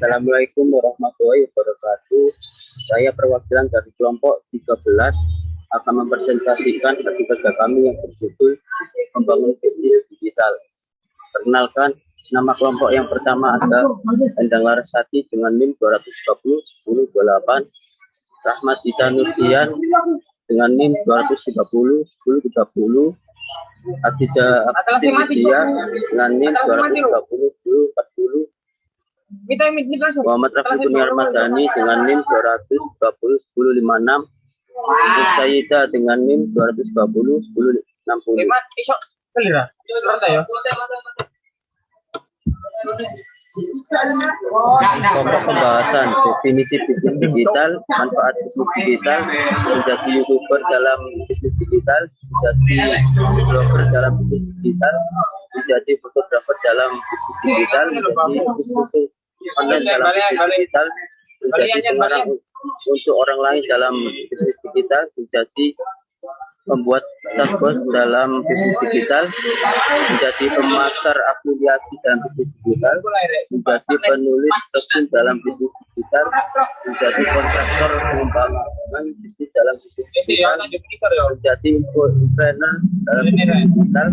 Assalamualaikum warahmatullahi wabarakatuh. Saya perwakilan dari kelompok 13 akan mempresentasikan hasil kerja kami yang berjudul Membangun Bisnis Digital. Perkenalkan, nama kelompok yang pertama ada Endang Larasati dengan NIM 230 1028, Rahmat Dita Nurdian dengan NIM 230 1030, Abida Aktividia dengan NIM 230 1040, Muhammad Rafi Kurnia Ramadhani dengan NIM 230 1056, Sayyida dengan NIM 230 1060. Pokok pembahasan definisi bisnis digital, manfaat bisnis digital, menjadi YouTuber dalam bisnis digital, menjadi blogger dalam bisnis digital, menjadi fotografer dalam bisnis digital, menjadi bisnis online dalam bisnis digital, menjadi pengarang untuk orang lain dalam bisnis digital, menjadi membuat chatbot dalam bisnis digital, menjadi pemasar afiliasi dalam bisnis digital, menjadi penulis resume dalam bisnis digital, menjadi kontraktor pengembangan bisnis dalam bisnis digital, menjadi influencer dalam bisnis digital,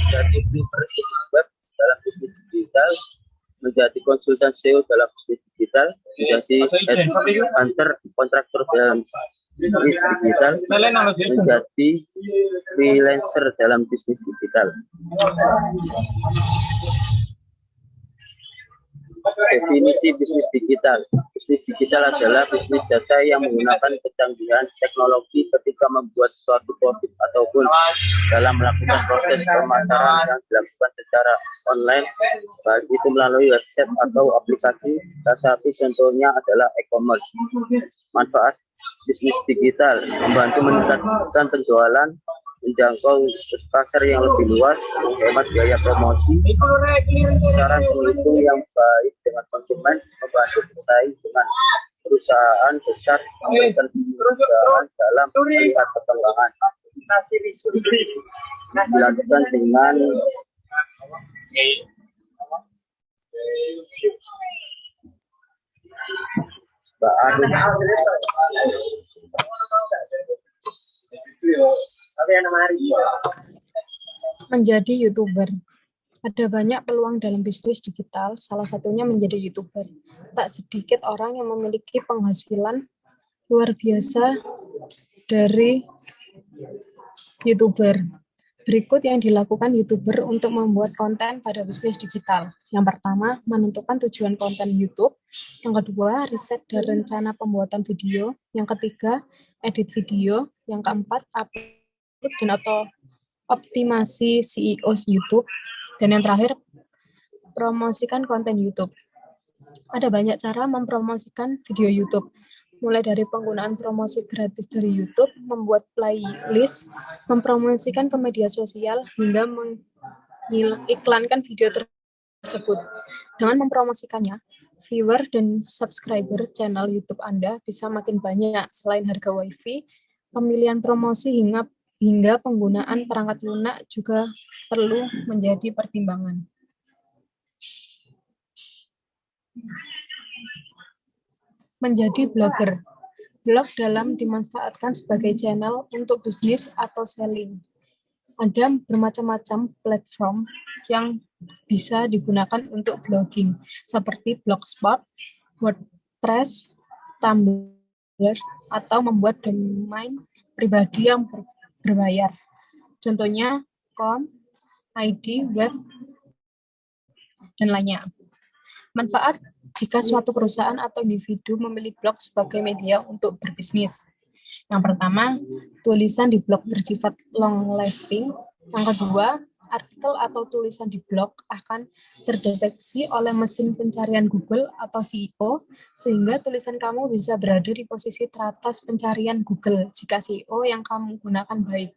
menjadi freelancer web dalam bisnis digital, menjadi konsultan SEO dalam bisnis digital, menjadi headhunter kontraktor dalam bisnis digital, menjadi freelancer dalam bisnis digital. Definisi bisnis digital. Bisnis digital adalah bisnis jasa yang menggunakan kecanggihan teknologi ketika membuat suatu produk ataupun dalam melakukan proses pemasaran yang dilakukan secara online, baik itu melalui website atau aplikasi. Salah satu contohnya adalah e-commerce. Manfaat bisnis digital membantu meningkatkan penjualan, menjangkau pasar yang lebih luas, menghemat biaya promosi, saran penghitung yang baik dengan konsumen, membantu bersaing dengan perusahaan besar, memberikan kemudahan dalam melihat perkembangan. Dilakukan dengan menjadi YouTuber. Ada banyak peluang dalam bisnis digital, salah satunya menjadi YouTuber. Tak sedikit orang yang memiliki penghasilan luar biasa dari YouTuber. Berikut yang dilakukan YouTuber untuk membuat konten pada bisnis digital. Yang pertama, menentukan tujuan konten YouTube. Yang kedua, riset dan rencana pembuatan video. Yang ketiga, edit video. Yang keempat, upload dan optimasi SEO YouTube. Dan yang terakhir, promosikan konten YouTube. Ada banyak cara mempromosikan video YouTube, mulai dari penggunaan promosi gratis dari YouTube, membuat playlist, mempromosikan ke media sosial, hingga mengiklankan video tersebut. Dengan mempromosikannya, viewer dan subscriber channel YouTube Anda bisa makin banyak. Selain harga WiFi, pemilihan promosi hingga penggunaan perangkat lunak juga perlu menjadi pertimbangan. Menjadi blogger. Blog dalam dimanfaatkan sebagai channel untuk bisnis atau selling. Ada bermacam-macam platform yang bisa digunakan untuk blogging, seperti Blogspot, WordPress, Tumblr, atau membuat domain pribadi yang berbayar. Contohnya com, ID, web, dan lainnya. Manfaat jika suatu perusahaan atau individu memilih blog sebagai media untuk berbisnis. Yang pertama, tulisan di blog bersifat long lasting. Yang kedua, artikel atau tulisan di blog akan terdeteksi oleh mesin pencarian Google atau SEO, sehingga tulisan kamu bisa berada di posisi teratas pencarian Google jika SEO yang kamu gunakan baik.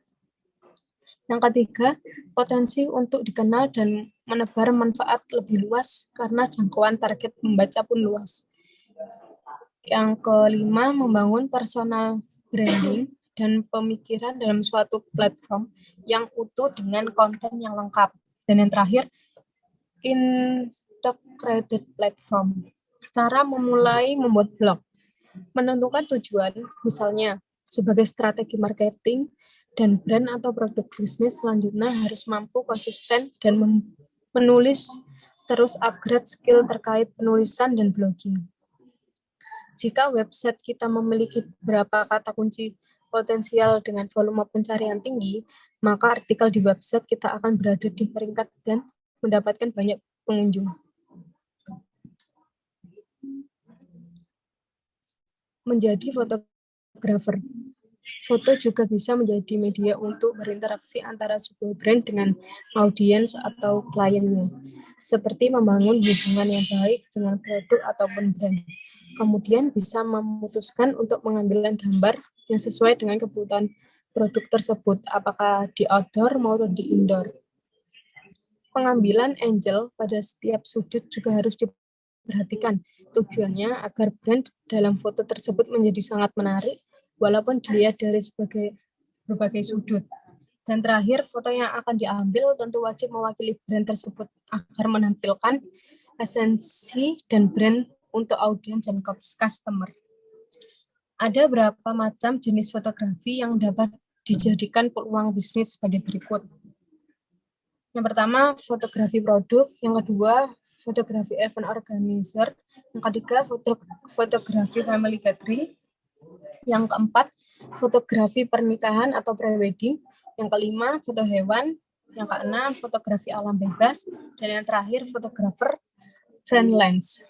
Yang ketiga, potensi untuk dikenal dan menebar manfaat lebih luas karena jangkauan target membaca pun luas. Yang kelima, membangun personal branding dan pemikiran dalam suatu platform yang utuh dengan konten yang lengkap. Dan yang terakhir, integrated platform. Cara memulai membuat blog. Menentukan tujuan, misalnya sebagai strategi marketing dan brand atau produk bisnis, selanjutnya harus mampu konsisten dan menulis terus upgrade skill terkait penulisan dan blogging. Jika website kita memiliki beberapa kata kunci potensial dengan volume pencarian tinggi, maka artikel di website kita akan berada di peringkat dan mendapatkan banyak pengunjung. Menjadi fotografer. Foto juga bisa menjadi media untuk berinteraksi antara sebuah brand dengan audiens atau kliennya, seperti membangun hubungan yang baik dengan produk ataupun brand. Kemudian bisa memutuskan untuk mengambil gambar yang sesuai dengan kebutuhan produk tersebut, apakah di outdoor maupun di indoor. Pengambilan angle pada setiap sudut juga harus diperhatikan. Tujuannya agar brand dalam foto tersebut menjadi sangat menarik, walaupun dilihat dari berbagai sudut. Dan terakhir, foto yang akan diambil tentu wajib mewakili brand tersebut agar menampilkan esensi dan brand untuk audiens dan customer. Ada berapa macam jenis fotografi yang dapat dijadikan peluang bisnis sebagai berikut. Yang pertama, fotografi produk. Yang kedua, fotografi event organizer. Yang ketiga, fotografi family gathering. Yang keempat, fotografi pernikahan atau pre-wedding. Yang kelima, foto hewan. Yang keenam, fotografi alam bebas. Dan yang terakhir, fotografer freelance.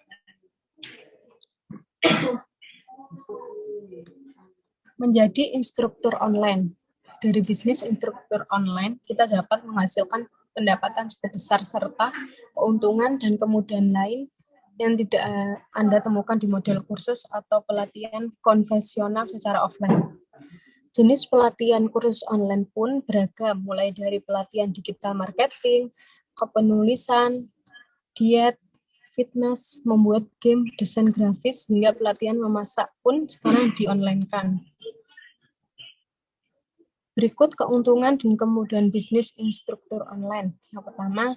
Menjadi instruktur online. Dari bisnis instruktur online, kita dapat menghasilkan pendapatan cukup besar serta keuntungan dan kemudahan lain yang tidak Anda temukan di model kursus atau pelatihan konvensional secara offline. Jenis pelatihan kursus online pun beragam, mulai dari pelatihan digital marketing, kepenulisan, diet, fitness, membuat game, desain grafis, hingga pelatihan memasak pun sekarang di-online-kan. Berikut keuntungan dan kemudahan bisnis instruktur online. Yang pertama,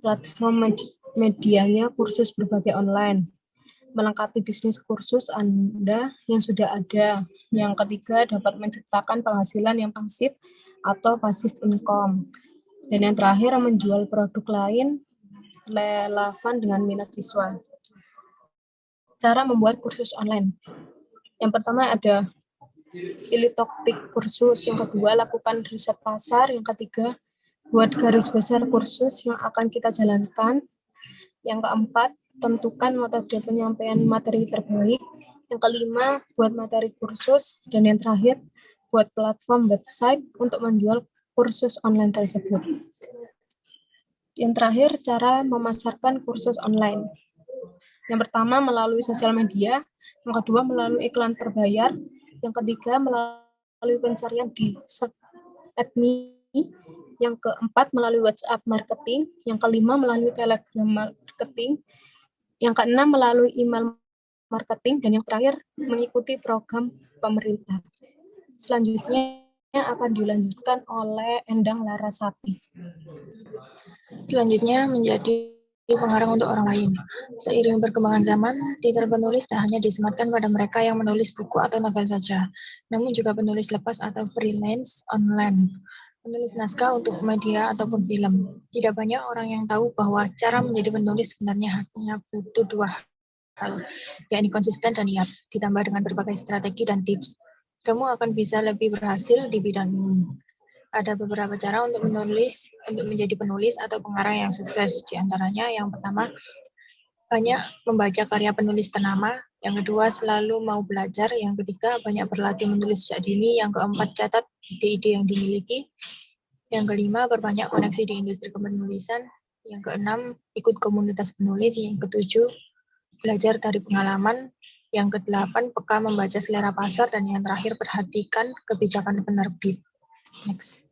platform medianya kursus berbagai online, melengkapi bisnis kursus Anda yang sudah ada. Yang ketiga, dapat menciptakan penghasilan yang pasif atau passive income. Dan yang terakhir, menjual produk lain relevan dengan minat siswa. Cara membuat kursus online. Yang pertama ada pilih topik kursus, yang kedua lakukan riset pasar, yang ketiga buat garis besar kursus yang akan kita jalankan, yang keempat tentukan metode penyampaian materi terbaik, yang kelima buat materi kursus, dan yang terakhir buat platform website untuk menjual kursus online tersebut. Yang terakhir, cara memasarkan kursus online. Yang pertama melalui sosial media, yang kedua melalui iklan berbayar, yang ketiga melalui pencarian di search engine, yang keempat melalui WhatsApp marketing, yang kelima melalui Telegram marketing, yang keenam melalui email marketing, dan yang terakhir mengikuti program pemerintah. Selanjutnya akan dilanjutkan oleh Endang Larasati. Selanjutnya menjadi pengarang untuk orang lain. Seiring perkembangan zaman, titel penulis tak hanya disematkan pada mereka yang menulis buku atau novel saja, namun juga penulis lepas atau freelance online, penulis naskah untuk media ataupun film. Tidak banyak orang yang tahu bahwa cara menjadi penulis sebenarnya hanya butuh dua hal, yakni konsisten dan niat, ditambah dengan berbagai strategi dan tips. Kamu akan bisa lebih berhasil di bidangmu. Ada beberapa cara untuk menjadi penulis atau pengarang yang sukses. Di antaranya, yang pertama, banyak membaca karya penulis ternama. Yang kedua, selalu mau belajar. Yang ketiga, banyak berlatih menulis sejak dini. Yang keempat, catat ide-ide yang dimiliki. Yang kelima, berbanyak koneksi di industri kepenulisan. Yang keenam, ikut komunitas penulis. Yang ketujuh, belajar dari pengalaman. Yang kedelapan, peka membaca selera pasar. Dan yang terakhir, perhatikan kebijakan penerbit. Next.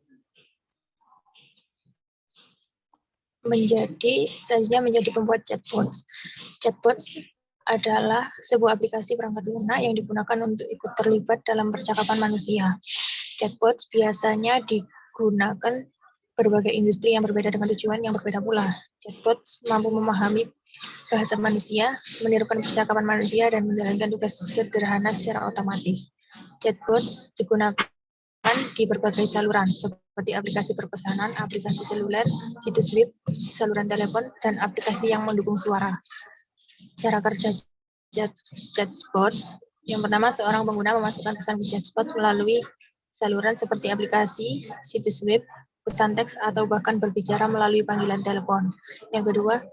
Selanjutnya menjadi pembuat chatbots. Chatbots adalah sebuah aplikasi perangkat lunak yang digunakan untuk ikut terlibat dalam percakapan manusia. Chatbots biasanya digunakan berbagai industri yang berbeda dengan tujuan yang berbeda pula. Chatbots mampu memahami Bahasa manusia, menirukan percakapan manusia dan menjalankan tugas sederhana secara otomatis. Chatbots digunakan di berbagai saluran, seperti aplikasi perpesanan, aplikasi seluler, situs web, saluran telepon, dan aplikasi yang mendukung suara. Cara kerja chatbots, yang pertama, seorang pengguna memasukkan pesan ke chatbot melalui saluran seperti aplikasi, situs web, pesan teks, atau bahkan berbicara melalui panggilan telepon. Yang kedua,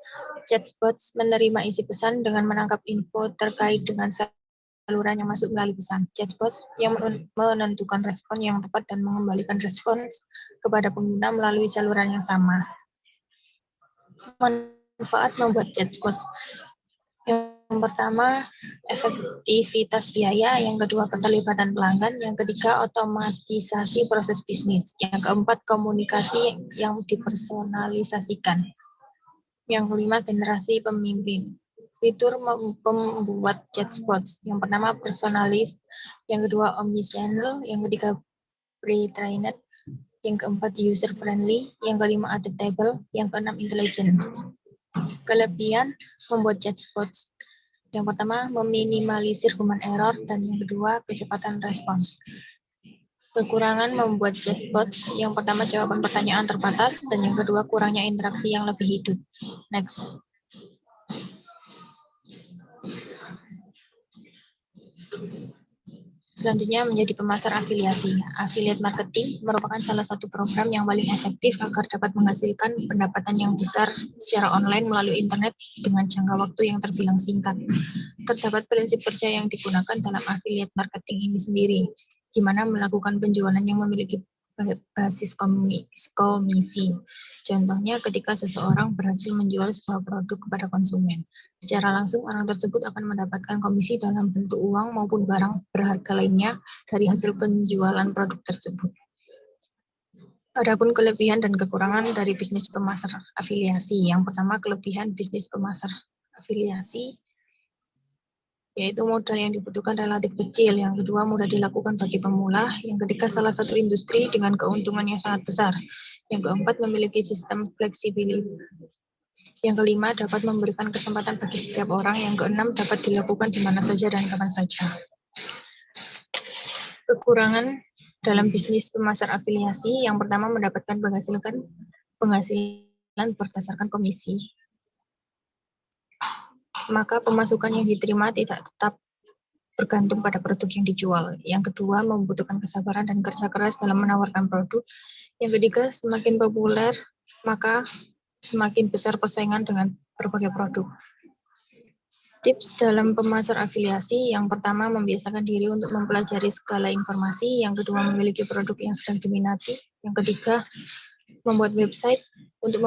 chatbots menerima isi pesan dengan menangkap info terkait dengan saluran yang masuk melalui pesan. Chatbots yang menentukan respon yang tepat dan mengembalikan respon kepada pengguna melalui saluran yang sama. Manfaat membuat chatbots. Yang pertama, efektivitas biaya. Yang kedua, keterlibatan pelanggan. Yang ketiga, otomatisasi proses bisnis. Yang keempat, komunikasi yang dipersonalisasikan. Yang kelima, generasi pemimpin. Fitur membuat chatbots. Yang pertama, personalis. Yang kedua, omnichannel. Yang ketiga, pre-trained. Yang keempat, user-friendly. Yang kelima, adaptable. Yang keenam, intelligent. Kelebihan membuat chatbots. Yang pertama, meminimalisir human error. Dan yang kedua, kecepatan respons. Kekurangan membuat chatbots. Yang pertama, jawaban pertanyaan terbatas. Dan yang kedua, kurangnya interaksi yang lebih hidup. Next. Selanjutnya menjadi pemasar afiliasi. Affiliate marketing merupakan salah satu program yang paling efektif agar dapat menghasilkan pendapatan yang besar secara online melalui internet dengan jangka waktu yang terbilang singkat. Terdapat prinsip kerja yang digunakan dalam affiliate marketing ini sendiri, di mana melakukan penjualan yang memiliki basis komisi. Contohnya ketika seseorang berhasil menjual sebuah produk kepada konsumen. Secara langsung orang tersebut akan mendapatkan komisi dalam bentuk uang maupun barang berharga lainnya dari hasil penjualan produk tersebut. Adapun kelebihan dan kekurangan dari bisnis pemasar afiliasi. Yang pertama, kelebihan bisnis pemasar afiliasi yaitu modal yang dibutuhkan relatif kecil. Yang kedua, mudah dilakukan bagi pemula. Yang ketiga, salah satu industri dengan keuntungan yang sangat besar. Yang keempat, memiliki sistem fleksibilitas. Yang kelima, dapat memberikan kesempatan bagi setiap orang. Yang keenam, dapat dilakukan di mana saja dan kapan saja. Kekurangan dalam bisnis pemasar afiliasi, yang pertama, mendapatkan penghasilan berdasarkan komisi. Maka pemasukan yang diterima tidak tetap bergantung pada produk yang dijual. Yang kedua, membutuhkan kesabaran dan kerja keras dalam menawarkan produk. Yang ketiga, semakin populer, maka semakin besar persaingan dengan berbagai produk. Tips dalam pemasar afiliasi, yang pertama, membiasakan diri untuk mempelajari segala informasi. Yang kedua, memiliki produk yang sedang diminati. Yang ketiga, membuat website untuk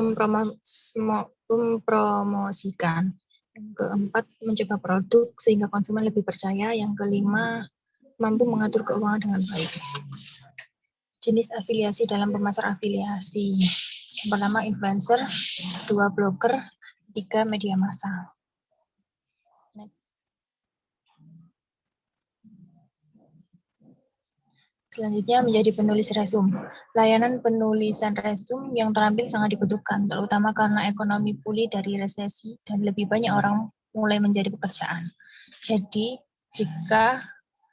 mempromosikan. Yang keempat, mencoba produk sehingga konsumen lebih percaya. Yang kelima, mampu mengatur keuangan dengan baik. Jenis afiliasi dalam pemasar afiliasi. Yang pertama, influencer. Kedua, blogger. Ketiga, media massa. Selanjutnya menjadi penulis resume. Layanan penulisan resume yang terampil sangat dibutuhkan, terutama karena ekonomi pulih dari resesi dan lebih banyak orang mulai mencari pekerjaan. Jadi, jika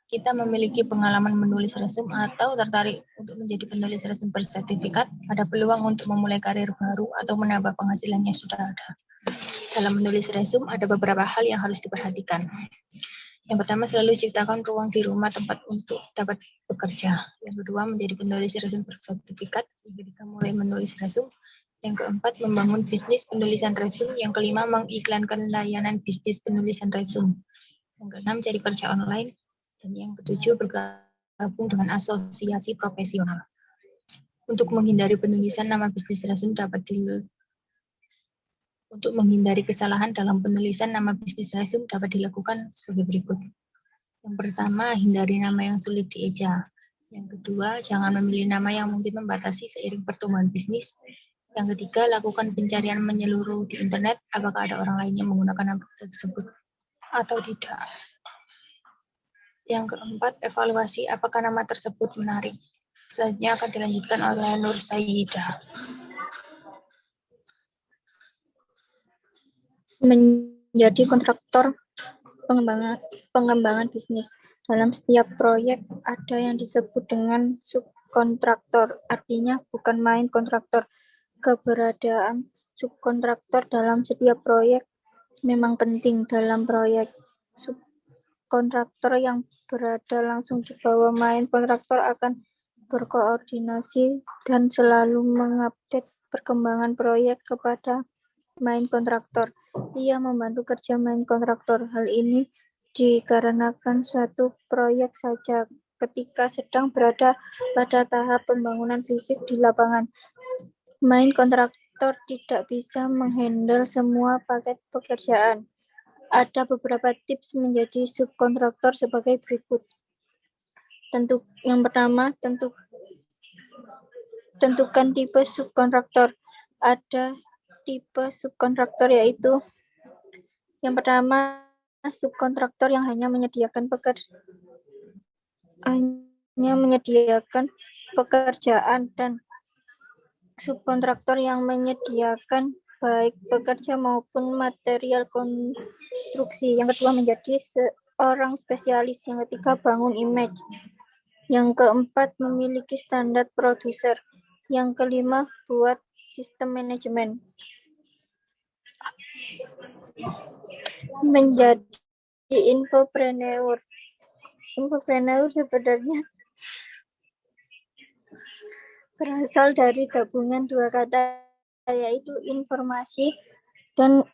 kita memiliki pengalaman menulis resume atau tertarik untuk menjadi penulis resume bersertifikat, ada peluang untuk memulai karir baru atau menambah penghasilan yang sudah ada. Dalam menulis resume, ada beberapa hal yang harus diperhatikan. Yang pertama, selalu ciptakan ruang di rumah tempat untuk dapat bekerja. Yang kedua, menjadi penulis resume bersertifikat. Yang ketiga, mulai menulis resume. Yang keempat, membangun bisnis penulisan resume. Yang kelima, mengiklankan layanan bisnis penulisan resume. Yang keenam, cari kerja online. Dan yang ketujuh, bergabung dengan asosiasi profesional. Untuk menghindari penulisan nama bisnis resume Untuk menghindari kesalahan dalam penulisan nama bisnis resume dapat dilakukan sebagai berikut. Yang pertama, hindari nama yang sulit dieja. Yang kedua, jangan memilih nama yang mungkin membatasi seiring pertumbuhan bisnis. Yang ketiga, lakukan pencarian menyeluruh di internet apakah ada orang lain yang menggunakan nama tersebut atau tidak. Yang keempat, evaluasi apakah nama tersebut menarik. Selanjutnya akan dilanjutkan oleh Nur Sayyidah. menjadi kontraktor pengembangan bisnis. Dalam setiap proyek ada yang disebut dengan subkontraktor, artinya bukan main kontraktor. Keberadaan subkontraktor dalam setiap proyek memang penting. Dalam proyek, subkontraktor yang berada langsung di bawah main kontraktor akan berkoordinasi dan selalu mengupdate perkembangan proyek kepada main kontraktor. Ia membantu kerja main kontraktor. Hal ini dikarenakan suatu proyek saja ketika sedang berada pada tahap pembangunan fisik di lapangan. Main kontraktor tidak bisa menghandle semua paket pekerjaan. Ada beberapa tips menjadi subkontraktor sebagai berikut. Yang pertama, tentukan tipe subkontraktor. Ada tipe subkontraktor yaitu yang pertama, subkontraktor yang hanya menyediakan pekerjaan, dan subkontraktor yang menyediakan baik pekerja maupun material konstruksi. Yang kedua, menjadi seorang spesialis. Yang ketiga, bangun image. Yang keempat, memiliki standar produser. Yang kelima, buat sistem manajemen. Menjadi infopreneur. Infopreneur sebenarnya berasal dari gabungan dua kata, yaitu informasi dan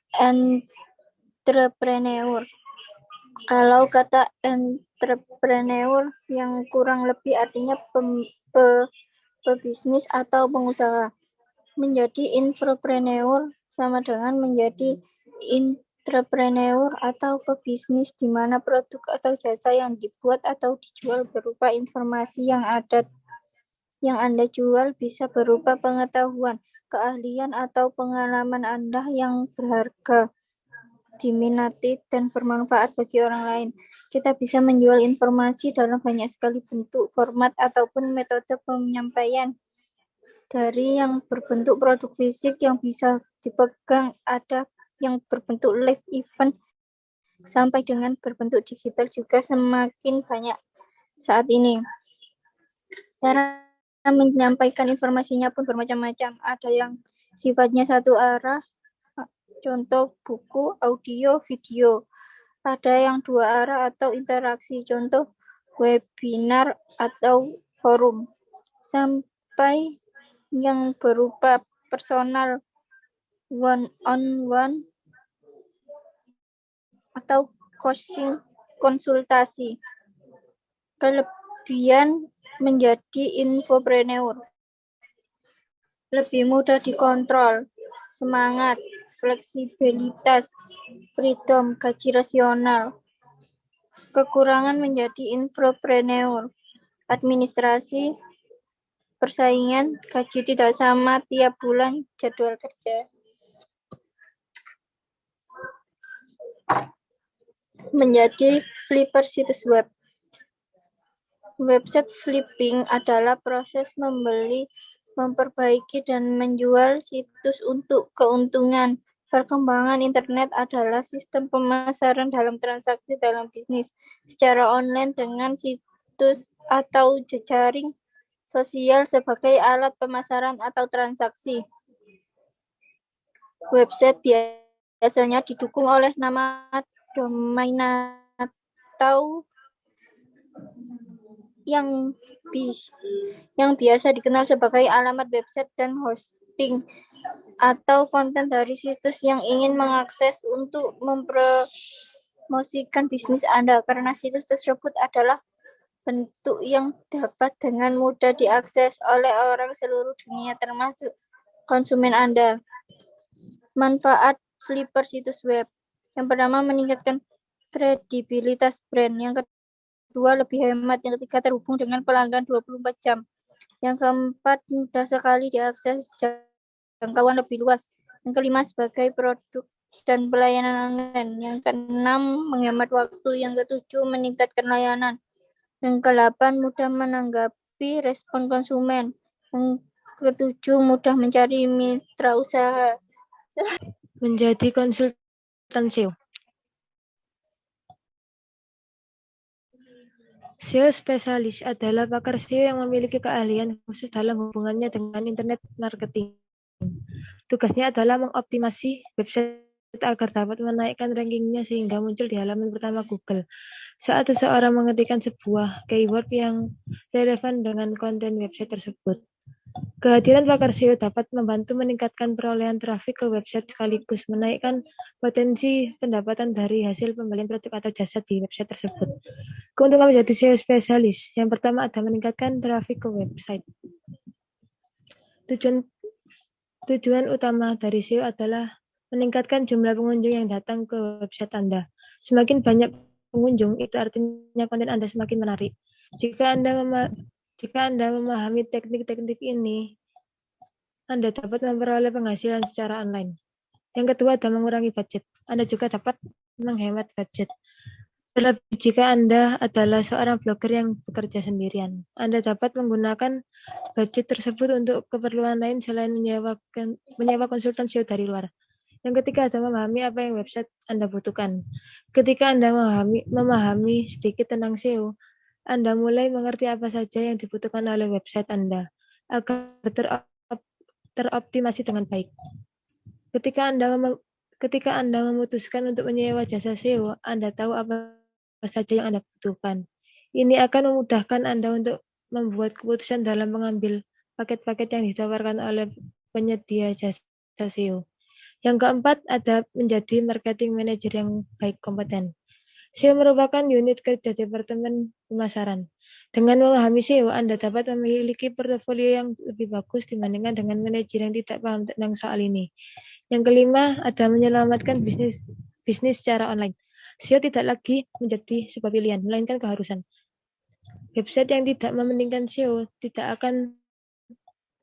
entrepreneur. Kalau kata entrepreneur yang kurang lebih artinya pebisnis atau pengusaha. Menjadi infopreneur sama dengan menjadi entrepreneur atau pebisnis, di mana produk atau jasa yang dibuat atau dijual berupa informasi yang Anda jual bisa berupa pengetahuan, keahlian, atau pengalaman Anda yang berharga, diminati, dan bermanfaat bagi orang lain. Kita bisa menjual informasi dalam banyak sekali bentuk, format, ataupun metode penyampaian. Dari yang berbentuk produk fisik yang bisa dipegang, ada yang berbentuk live event, sampai dengan berbentuk digital juga semakin banyak saat ini. Cara menyampaikan informasinya pun bermacam-macam. Ada yang sifatnya satu arah, contoh buku, audio, video. Ada yang dua arah atau interaksi, contoh webinar atau forum. Sampai yang berupa personal, one-on-one, atau coaching, konsultasi. Kelebihan menjadi infopreneur: lebih mudah dikontrol, semangat, fleksibilitas, freedom, gaji rasional. Kekurangan menjadi infopreneur: administrasi, persaingan, gaji tidak sama tiap bulan, jadwal kerja. Menjadi flipper situs web. Website flipping adalah proses membeli, memperbaiki, dan menjual situs untuk keuntungan. Perkembangan internet adalah sistem pemasaran dalam transaksi dalam bisnis secara online dengan situs atau jejaring sosial sebagai alat pemasaran atau transaksi. Website biasanya didukung oleh nama domain atau yang biasa dikenal sebagai alamat website, dan hosting atau konten dari situs yang ingin mengakses untuk mempromosikan bisnis Anda, karena situs tersebut adalah bentuk yang dapat dengan mudah diakses oleh orang seluruh dunia, termasuk konsumen Anda. Manfaat flipper situs web: yang pertama, meningkatkan kredibilitas brand. Yang kedua, lebih hemat. Yang ketiga, terhubung dengan pelanggan 24 jam. Yang keempat, mudah sekali diakses, jangkauan lebih luas. Yang kelima, sebagai produk dan pelayanan online. Yang keenam, menghemat waktu. Yang ketujuh, meningkatkan layanan. Yang ke-8, mudah menanggapi respon konsumen. Yang ke-7, mudah mencari mitra usaha. Menjadi konsultan SEO. SEO spesialis adalah pakar SEO yang memiliki keahlian khusus dalam hubungannya dengan internet marketing. Tugasnya adalah mengoptimasi website agar dapat menaikkan rankingnya sehingga muncul di halaman pertama Google. Saat seseorang mengetikkan sebuah keyword yang relevan dengan konten website tersebut. Kehadiran pakar SEO dapat membantu meningkatkan perolehan trafik ke website sekaligus menaikkan potensi pendapatan dari hasil pembelian produk atau jasa di website tersebut. Keuntungan menjadi SEO spesialis. Yang pertama ada meningkatkan trafik ke website. Tujuan utama dari SEO adalah meningkatkan jumlah pengunjung yang datang ke website Anda. Semakin banyak pengunjung, itu artinya konten Anda semakin menarik. Jika Anda memahami teknik-teknik ini, Anda dapat memperoleh penghasilan secara online. Yang kedua adalah mengurangi budget. Anda juga dapat menghemat budget. Terlebih jika Anda adalah seorang blogger yang bekerja sendirian. Anda dapat menggunakan budget tersebut untuk keperluan lain selain menyewa konsultan SEO dari luar. Yang ketiga adalah memahami apa yang website Anda butuhkan. Ketika Anda memahami sedikit tentang SEO, Anda mulai mengerti apa saja yang dibutuhkan oleh website Anda agar teroptimasi dengan baik. Ketika Anda memutuskan untuk menyewa jasa SEO, Anda tahu apa saja yang Anda butuhkan. Ini akan memudahkan Anda untuk membuat keputusan dalam mengambil paket-paket yang ditawarkan oleh penyedia jasa SEO. Yang keempat, ada menjadi marketing manager yang baik kompeten. SEO merupakan unit kerja Departemen Pemasaran. Dengan memahami SEO, Anda dapat memiliki portofolio yang lebih bagus dibandingkan dengan manajer yang tidak paham tentang soal ini. Yang kelima, ada menyelamatkan bisnis secara online. SEO tidak lagi menjadi sebuah pilihan, melainkan keharusan. Website yang tidak mementingkan SEO tidak akan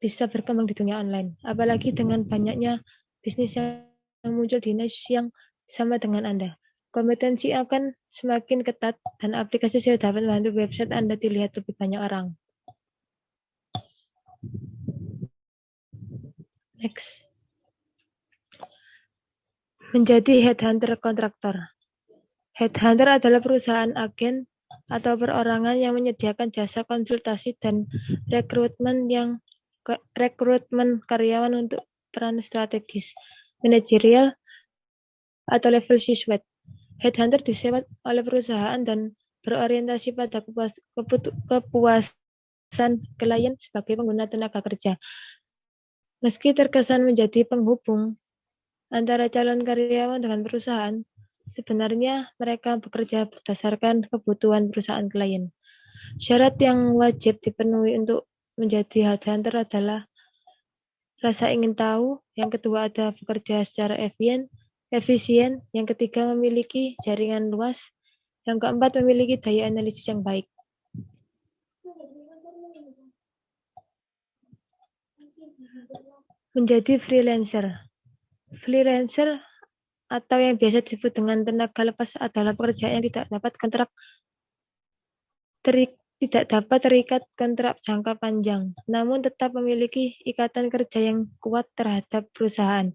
bisa berkembang di dunia online, apalagi dengan banyaknya bisnis yang muncul di niche yang sama dengan Anda. Kompetensi akan semakin ketat dan aplikasi SEO dapat membantu website Anda dilihat lebih banyak orang. Next. Menjadi headhunter kontraktor. Headhunter adalah perusahaan agen atau perorangan yang menyediakan jasa konsultasi dan rekrutmen karyawan untuk peran strategis, manajerial, atau level C-suite. Headhunter disewa oleh perusahaan dan berorientasi pada kepuasan klien sebagai pengguna tenaga kerja. Meski terkesan menjadi penghubung antara calon karyawan dengan perusahaan, sebenarnya mereka bekerja berdasarkan kebutuhan perusahaan klien. Syarat yang wajib dipenuhi untuk menjadi headhunter adalah rasa ingin tahu, yang kedua ada bekerja secara efisien, yang ketiga memiliki jaringan luas, yang keempat memiliki daya analisis yang baik. Menjadi freelancer. Freelancer atau yang biasa disebut dengan tenaga lepas adalah pekerjaan yang tidak dapat terikat kontrak jangka panjang, namun tetap memiliki ikatan kerja yang kuat terhadap perusahaan.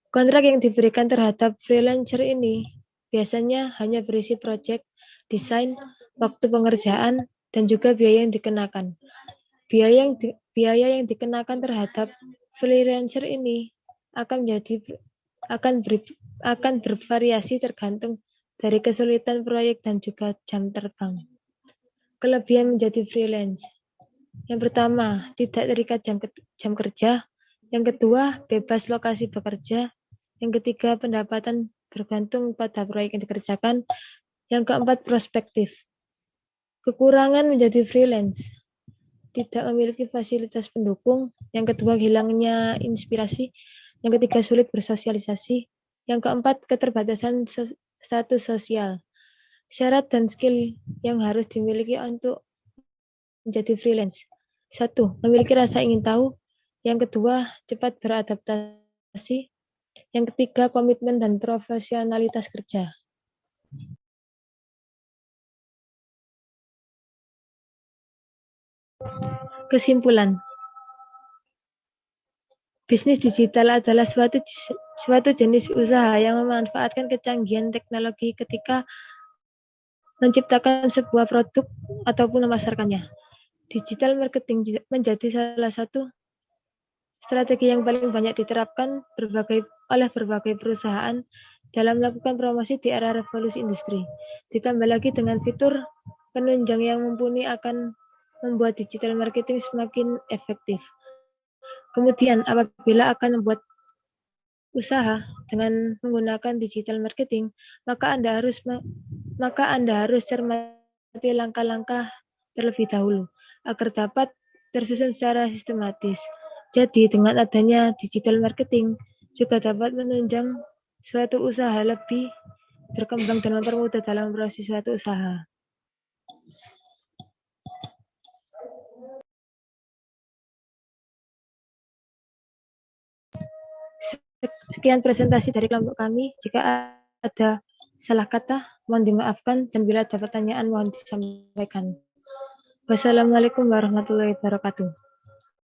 Kontrak yang diberikan terhadap freelancer ini biasanya hanya berisi proyek, desain, waktu pengerjaan, dan juga biaya yang dikenakan. Biaya yang dikenakan terhadap freelancer ini akan bervariasi tergantung dari kesulitan proyek dan juga jam terbang. Kelebihan menjadi freelance. Yang pertama, tidak terikat jam kerja. Yang kedua, bebas lokasi bekerja. Yang ketiga, pendapatan bergantung pada proyek yang dikerjakan. Yang keempat, prospektif. Kekurangan menjadi freelance. Tidak memiliki fasilitas pendukung. Yang kedua, hilangnya inspirasi. Yang ketiga, sulit bersosialisasi. Yang keempat, keterbatasan status sosial. Syarat dan skill yang harus dimiliki untuk menjadi freelance. 1. Memiliki rasa ingin tahu. Yang kedua, cepat beradaptasi. Yang ketiga, komitmen dan profesionalitas kerja. Kesimpulan. Bisnis digital adalah suatu jenis usaha yang memanfaatkan kecanggihan teknologi ketika menciptakan sebuah produk ataupun memasarkannya. Digital marketing menjadi salah satu strategi yang paling banyak diterapkan oleh berbagai perusahaan dalam melakukan promosi di era revolusi industri. Ditambah lagi dengan fitur penunjang yang mumpuni akan membuat digital marketing semakin efektif. Kemudian, apabila akan membuat usaha dengan menggunakan digital marketing, maka Anda harus cermati langkah-langkah terlebih dahulu agar dapat tersusun secara sistematis. Jadi, dengan adanya digital marketing juga dapat menunjang suatu usaha lebih berkembang dan mempermudah dalam proses suatu usaha. Sekian presentasi dari kelompok kami. Jika ada salah kata, mohon dimaafkan, dan bila ada pertanyaan, mohon disampaikan. Wassalamualaikum warahmatullahi wabarakatuh.